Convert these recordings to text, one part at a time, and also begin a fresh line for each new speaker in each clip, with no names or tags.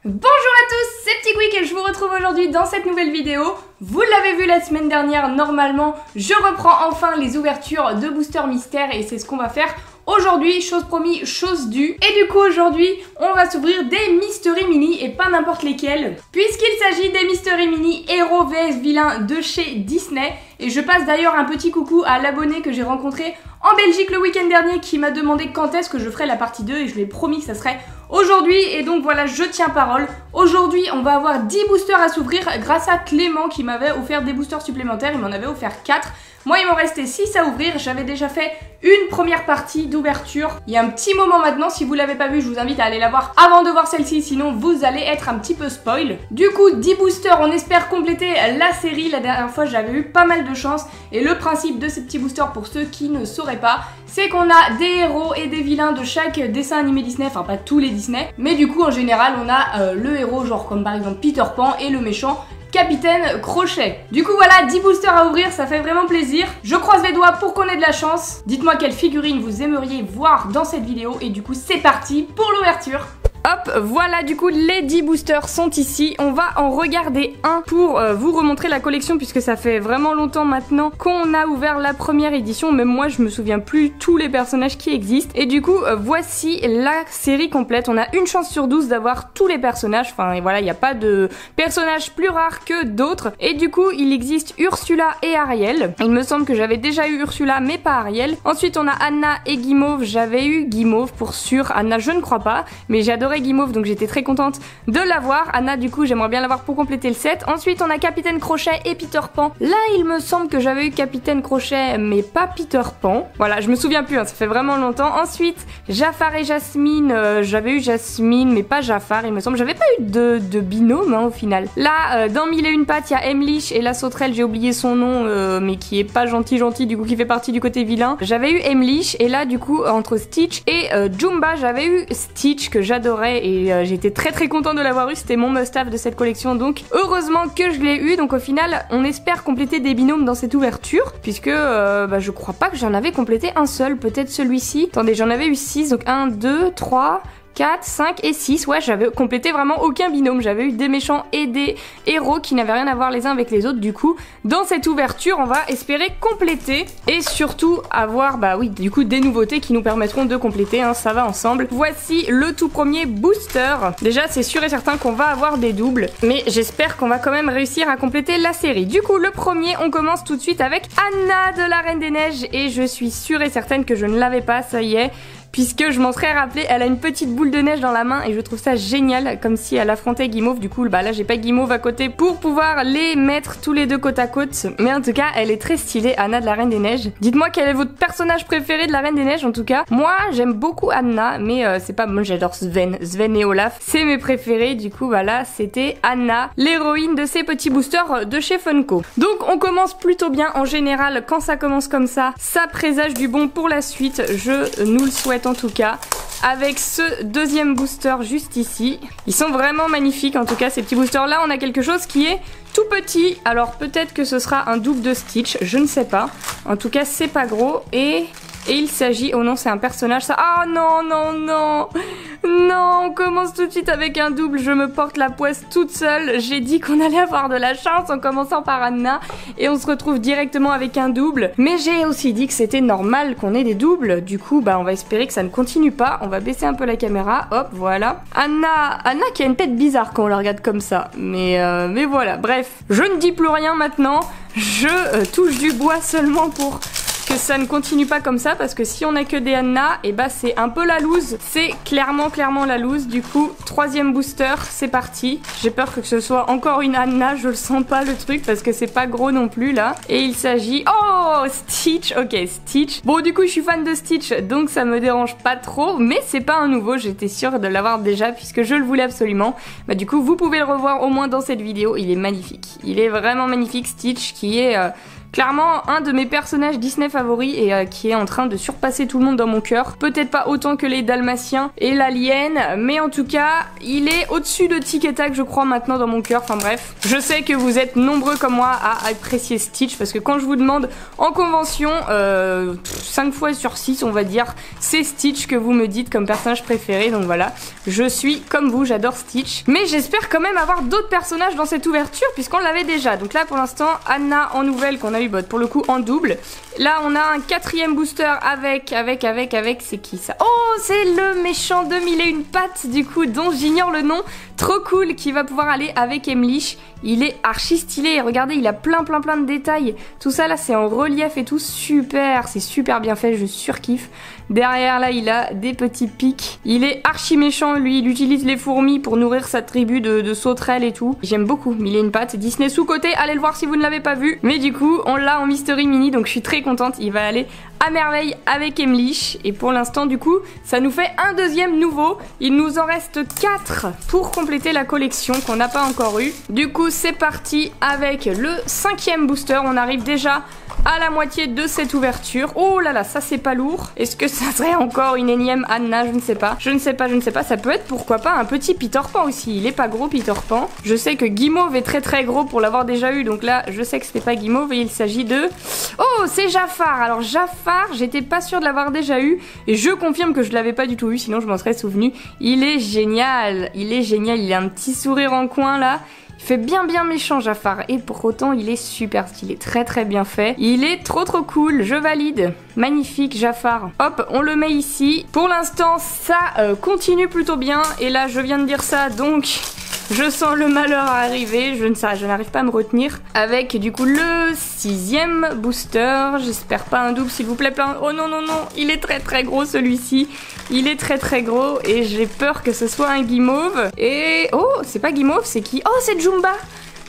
Bonjour à tous, c'est Petit Quick et je vous retrouve aujourd'hui dans cette nouvelle vidéo. Vous l'avez vu la semaine dernière, normalement, je reprends enfin les ouvertures de Booster Mystère et c'est ce qu'on va faire aujourd'hui, chose promis, chose due. Et du coup aujourd'hui, on va s'ouvrir des Mystery Mini et pas n'importe lesquels, puisqu'il s'agit des Mystery Mini Héros vs Vilains de chez Disney. Et je passe d'ailleurs un petit coucou à l'abonné que j'ai rencontré en Belgique le week-end dernier qui m'a demandé quand est-ce que je ferais la partie 2 et je lui ai promis que ça serait aujourd'hui. Et donc voilà, je tiens parole. Aujourd'hui, on va avoir 10 boosters à s'ouvrir grâce à Clément qui m'avait offert des boosters supplémentaires. Il m'en avait offert 4. Moi, il m'en restait 6 à ouvrir. J'avais déjà fait une première partie d'ouverture il y a un petit moment maintenant. Si vous l'avez pas vu, je vous invite à aller la voir avant de voir celle-ci, sinon vous allez être un petit peu spoil. Du coup, 10 boosters, on espère compléter la série. La dernière fois, j'avais eu pas mal de chance. Et le principe de ces petits boosters, pour ceux qui ne sauraient pas, c'est qu'on a des héros et des vilains de chaque dessin animé Disney. Enfin, pas tous les Disney, mais du coup, en général, on a le héros, genre comme par exemple Peter Pan, et le méchant Capitaine Crochet. Du coup voilà, 10 boosters à ouvrir, ça fait vraiment plaisir. Je croise les doigts pour qu'on ait de la chance. Dites-moi quelle figurine vous aimeriez voir dans cette vidéo et du coup c'est parti pour l'ouverture. Hop, voilà, du coup les 10 boosters sont ici. On va en regarder un pour vous remontrer la collection, puisque ça fait vraiment longtemps maintenant qu'on a ouvert la première édition. Même moi je me souviens plus tous les personnages qui existent. Et du coup voici la série complète. On a une chance sur 12 d'avoir tous les personnages. Enfin et voilà, il n'y a pas de personnages plus rares que d'autres. Et du coup il existe Ursula et Ariel. Il me semble que j'avais déjà eu Ursula mais pas Ariel. Ensuite on a Anna et Guimauve. J'avais eu Guimauve pour sûr. Anna je ne crois pas, mais j'adore Guimauve, donc j'étais très contente de l'avoir. Anna du coup j'aimerais bien l'avoir pour compléter le set. Ensuite on a Capitaine Crochet et Peter Pan. Là il me semble que j'avais eu Capitaine Crochet mais pas Peter Pan. Voilà, je me souviens plus, hein, ça fait vraiment longtemps. Ensuite Jafar et Jasmine, j'avais eu Jasmine mais pas Jafar il me semble. J'avais pas eu de binôme hein, au final. Là dans Mille et une pattes il y a Emlich et la sauterelle, j'ai oublié son nom mais qui est pas gentil du coup qui fait partie du côté vilain. J'avais eu Emlich et là du coup entre Stitch et Jumba j'avais eu Stitch que j'adorais et j'étais très content de l'avoir eu, c'était mon must-have de cette collection, donc heureusement que je l'ai eu. Donc au final on espère compléter des binômes dans cette ouverture, puisque je crois pas que j'en avais complété un seul, peut-être celui-ci. Attendez, j'en avais eu 6, donc 1, 2, 3... 4, 5 et 6, ouais j'avais complété vraiment aucun binôme, j'avais eu des méchants et des héros qui n'avaient rien à voir les uns avec les autres. Du coup dans cette ouverture on va espérer compléter et surtout avoir du coup des nouveautés qui nous permettront de compléter, hein, ça va ensemble. Voici le tout premier booster. Déjà c'est sûr et certain qu'on va avoir des doubles, mais j'espère qu'on va quand même réussir à compléter la série. Du coup le premier, on commence tout de suite avec Anna de la Reine des Neiges et je suis sûre et certaine que je ne l'avais pas, ça y est, puisque je m'en serais rappelé. Elle a une petite boule de neige dans la main et je trouve ça génial, comme si elle affrontait Guimauve. Du coup là j'ai pas Guimauve à côté pour pouvoir les mettre tous les deux côte à côte, mais en tout cas elle est très stylée, Anna de la Reine des Neiges. Dites-moi quel est votre personnage préféré de la Reine des Neiges. En tout cas moi j'aime beaucoup Anna, mais c'est pas moi, j'adore Sven et Olaf, c'est mes préférés. Du coup voilà, c'était Anna, l'héroïne de ces petits boosters de chez Funko. Donc on commence plutôt bien en général. Quand ça commence comme ça présage du bon pour la suite, je nous le souhaite en tout cas, avec ce deuxième booster juste ici. Ils sont vraiment magnifiques en tout cas ces petits boosters là. On a quelque chose qui est tout petit, alors peut-être que ce sera un double de Stitch, je ne sais pas. En tout cas c'est pas gros et il s'agit, oh non c'est un personnage ça, ah non on commence tout de suite avec un double, je me porte la poisse toute seule. J'ai dit qu'on allait avoir de la chance en commençant par Anna et on se retrouve directement avec un double, mais j'ai aussi dit que c'était normal qu'on ait des doubles. Du coup on va espérer que ça ne continue pas. On va baisser un peu la caméra, hop voilà. Anna qui a une tête bizarre quand on la regarde comme ça, mais voilà, bref, je ne dis plus rien maintenant, je touche du bois seulement pour que ça ne continue pas comme ça, parce que si on a que des Anna, et c'est un peu la loose. C'est clairement la loose. Du coup, troisième booster, c'est parti. J'ai peur que ce soit encore une Anna, je le sens pas le truc, parce que c'est pas gros non plus là. Et il s'agit... Oh Stitch, ok Stitch. Bon du coup je suis fan de Stitch, donc ça me dérange pas trop, mais c'est pas un nouveau, j'étais sûre de l'avoir déjà puisque je le voulais absolument. Du coup vous pouvez le revoir au moins dans cette vidéo, il est magnifique. Il est vraiment magnifique Stitch, qui est... Clairement, un de mes personnages Disney favoris et qui est en train de surpasser tout le monde dans mon cœur. Peut-être pas autant que les Dalmatiens et l'Alien, mais en tout cas, il est au-dessus de Tic et Tac, je crois, maintenant dans mon cœur. Enfin bref, je sais que vous êtes nombreux comme moi à apprécier Stitch parce que quand je vous demande en convention, 5 fois sur 6, on va dire, c'est Stitch que vous me dites comme personnage préféré. Donc voilà, je suis comme vous, j'adore Stitch. Mais j'espère quand même avoir d'autres personnages dans cette ouverture puisqu'on l'avait déjà. Donc là, pour l'instant, Anna en nouvelle qu'on a eu pour le coup en double. Là, on a un 4e booster avec, c'est qui ça? Oh, c'est le méchant de 1001 pattes du coup, dont j'ignore le nom. Trop cool, qui va pouvoir aller avec Emlich. Il est archi stylé, regardez, il a plein de détails. Tout ça là, c'est en relief et tout, super, c'est super bien fait, je surkiffe. Derrière là, il a des petits pics. Il est archi méchant, lui, il utilise les fourmis pour nourrir sa tribu de sauterelles et tout. J'aime beaucoup, 1001 pattes, Disney sous-côté, allez le voir si vous ne l'avez pas vu. Mais du coup, on l'a en Mystery Mini, donc je suis très contente, il va aller à merveille avec Emlich. Et pour l'instant, du coup, ça nous fait un deuxième nouveau. Il nous en reste 4 pour compléter la collection qu'on n'a pas encore eu. Du coup, c'est parti avec le 5e booster. On arrive déjà à la moitié de cette ouverture. Oh là là, ça c'est pas lourd. Est-ce que ça serait encore une énième Anna? Je ne sais pas. Je ne sais pas. Ça peut être pourquoi pas un petit Peter Pan aussi. Il est pas gros Peter Pan. Je sais que Guimauve est très gros pour l'avoir déjà eu. Donc là, je sais que c'était pas Guimauve et il s'agit de... Oh, c'est Jafar. Alors Jafar, j'étais pas sûre de l'avoir déjà eu. Et je confirme que je l'avais pas du tout eu. Sinon, je m'en serais souvenu. Il est génial. Il a un petit sourire en coin là. Il fait bien méchant Jafar et pour autant il est super stylé, très bien fait. Il est trop cool, je valide. Magnifique Jafar. Hop, on le met ici. Pour l'instant ça continue plutôt bien et là je viens de dire ça donc... Je sens le malheur arriver, je n'arrive pas à me retenir. Avec du coup le 6e booster, j'espère pas un double s'il vous plaît, plein... Oh non, il est très gros celui-ci. Il est très gros et j'ai peur que ce soit un Guimauve. Et... Oh, c'est pas Guimauve, c'est qui? Oh, c'est Jumba.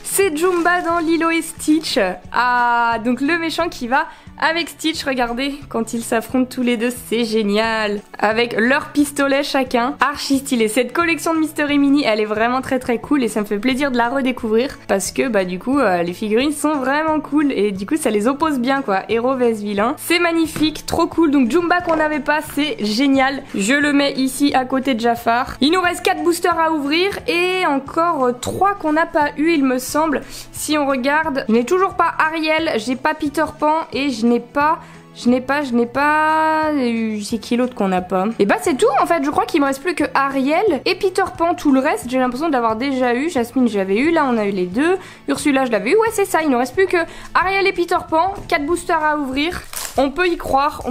C'est Jumba dans Lilo et Stitch. Ah, donc le méchant qui va avec Stitch, regardez, quand ils s'affrontent tous les deux, c'est génial. Avec leur pistolet chacun, archi stylé. Cette collection de Mystery Mini, elle est vraiment très cool et ça me fait plaisir de la redécouvrir parce que bah du coup, les figurines sont vraiment cool et du coup ça les oppose bien quoi. Héros vs vilain, c'est magnifique, trop cool. Donc Jumba qu'on n'avait pas, c'est génial. Je le mets ici à côté de Jafar. Il nous reste 4 boosters à ouvrir et encore 3 qu'on n'a pas eu il me semble. Si on regarde, je n'ai toujours pas Ariel, j'ai pas Peter Pan et je n'ai pas... C'est qui l'autre qu'on n'a pas? Et bah c'est tout en fait, je crois qu'il me reste plus que Ariel et Peter Pan. Tout le reste, j'ai l'impression de l'avoir déjà eu. Jasmine, je l'avais eu, là on a eu les deux. Ursula, je l'avais eu, ouais c'est ça, il ne reste plus que Ariel et Peter Pan. 4 boosters à ouvrir. On peut y croire,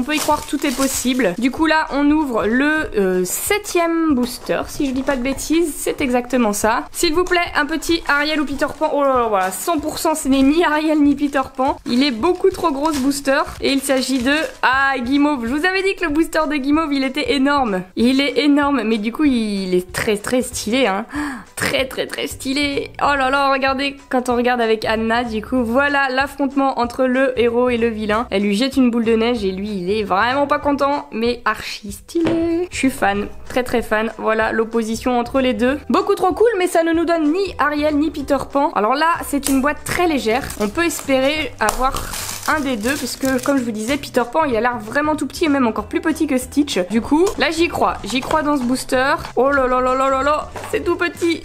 tout est possible. Du coup là, on ouvre le 7e booster, si je dis pas de bêtises, c'est exactement ça. S'il vous plaît, un petit Ariel ou Peter Pan. Oh là là, voilà, 100% ce n'est ni Ariel ni Peter Pan. Il est beaucoup trop gros ce booster. Et il s'agit de... Ah, Guimauve. Je vous avais dit que le booster de Guimauve, il était énorme. Il est énorme, mais du coup, il est très stylé, hein. Très stylé. Oh là là, regardez, quand on regarde avec Anna, du coup, voilà l'affrontement entre le héros et le vilain. Elle lui jette une boule de neige et lui, il est vraiment pas content, mais archi stylé. Je suis fan, très fan. Voilà l'opposition entre les deux. Beaucoup trop cool, mais ça ne nous donne ni Ariel ni Peter Pan. Alors là, c'est une boîte très légère. On peut espérer avoir un des deux, parce que comme je vous disais, Peter Pan il a l'air vraiment tout petit et même encore plus petit que Stitch. Du coup, là j'y crois dans ce booster. Oh là là là là là là, c'est tout petit.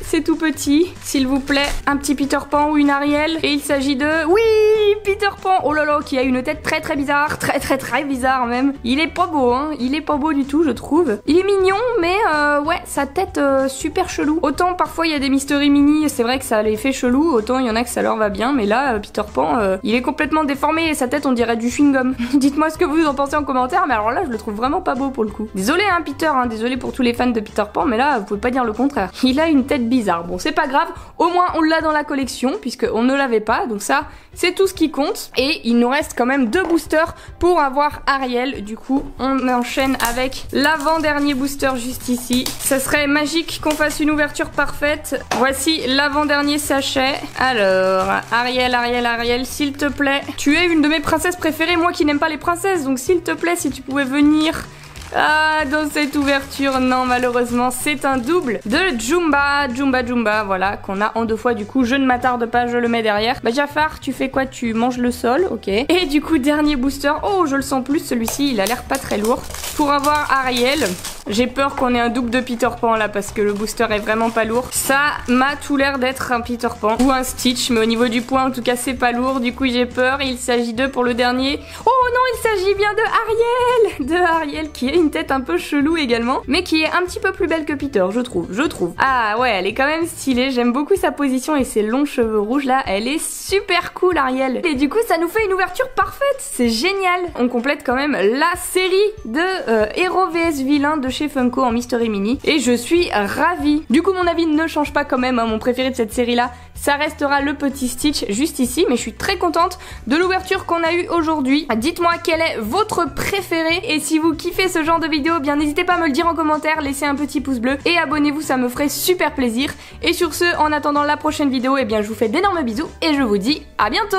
S'il vous plaît, un petit Peter Pan ou une Ariel. Et il s'agit de... Oui, Peter Pan. Oh là là, qui a une tête très bizarre, très bizarre même. Il est pas beau, hein. Il est pas beau du tout, je trouve. Il est mignon, mais ouais, sa tête super chelou. Autant parfois il y a des Mystery Mini, c'est vrai que ça les fait chelou. Autant il y en a que ça leur va bien, mais là, Peter Pan, il est complètement déformé. Et sa tête on dirait du chewing-gum. Dites-moi ce que vous en pensez en commentaire, mais alors là je le trouve vraiment pas beau pour le coup. Désolé hein Peter, hein, désolé pour tous les fans de Peter Pan, mais là vous pouvez pas dire le contraire. Il a une tête bizarre. Bon c'est pas grave, au moins on l'a dans la collection puisque on ne l'avait pas, donc ça c'est tout ce qui compte. Et il nous reste quand même 2 boosters pour avoir Ariel. Du coup on enchaîne avec l'avant-dernier booster juste ici. Ça serait magique qu'on fasse une ouverture parfaite. Voici l'avant-dernier sachet. Alors Ariel, s'il te plaît. Tu es une de mes princesses préférées, moi qui n'aime pas les princesses, donc s'il te plaît, si tu pouvais venir Ah, dans cette ouverture, non, malheureusement, c'est un double de Jumba, voilà, qu'on a en 2 fois, du coup, je ne m'attarde pas, je le mets derrière. Bah, Jafar, tu fais quoi? Tu manges le sol, ok. Et du coup, dernier booster, oh, je le sens plus, celui-ci, il a l'air pas très lourd. Pour avoir Ariel, j'ai peur qu'on ait un double de Peter Pan, là, parce que le booster est vraiment pas lourd. Ça m'a tout l'air d'être un Peter Pan, ou un Stitch, mais au niveau du poids, en tout cas, c'est pas lourd, du coup, j'ai peur. Il s'agit de, pour le dernier, oh non, il s'agit bien de Ariel, qui a une tête un peu chelou également, mais qui est un petit peu plus belle que Peter, je trouve. Ah ouais, elle est quand même stylée, j'aime beaucoup sa position et ses longs cheveux rouges là, elle est super cool Ariel. Et du coup, ça nous fait une ouverture parfaite, c'est génial. On complète quand même la série de héros vs vilains de chez Funko en Mystery Mini, et je suis ravie. Du coup, mon avis ne change pas quand même, hein. Mon préféré de cette série là, ça restera le petit Stitch juste ici, mais je suis très contente de l'ouverture qu'on a eue aujourd'hui. Dites-moi quel est votre préféré, et si vous kiffez ce genre de vidéo, bien n'hésitez pas à me le dire en commentaire, laissez un petit pouce bleu et abonnez-vous, ça me ferait super plaisir. Et sur ce, en attendant la prochaine vidéo, eh bien je vous fais d'énormes bisous et je vous dis à bientôt.